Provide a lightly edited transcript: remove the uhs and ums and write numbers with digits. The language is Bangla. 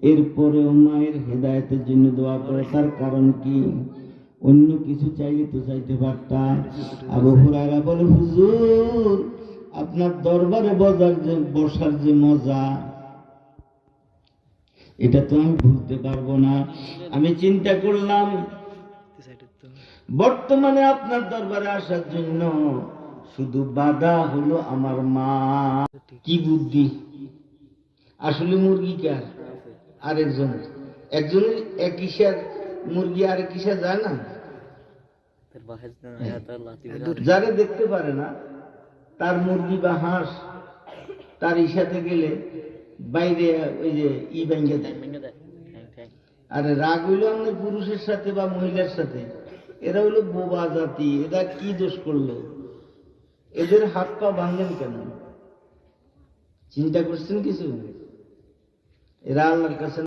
এরপরেও মায়ের হেদায়েতের জন্য দোয়া করে, তার কারণ কি? অন্য কিছু চাইলে তো চাইতে পারতাম। আবু হুরায়রা বলে, হুজুর আপনার দরবারে বসার যে মজা, এটা তো আমি ভুলতে পারবো না। আমি চিন্তা করলাম বর্তমানে আপনার দরবারে আসার জন্য শুধু বাধা হলো আমার মা। কি বুদ্ধি! আসলে মুরগি কার? আরেকজন। একজনের এক ইশার মুরগি আরেক ইশা যায় না, যারা দেখতে পারে না তার মুরগি বা হাঁস তার ইশাতে গেলে বাইরে ওই যে ভেঙে দেয়। আরে রাগ হইলো আমাদের পুরুষের সাথে বা মহিলার সাথে, এরা হইলো বোবা জাতি। এরা কি দোষ করলো? এদের হাত পা ভাঙলেন কেন? চিন্তা করছেন কিছু? এরা আল্লাহর কাছে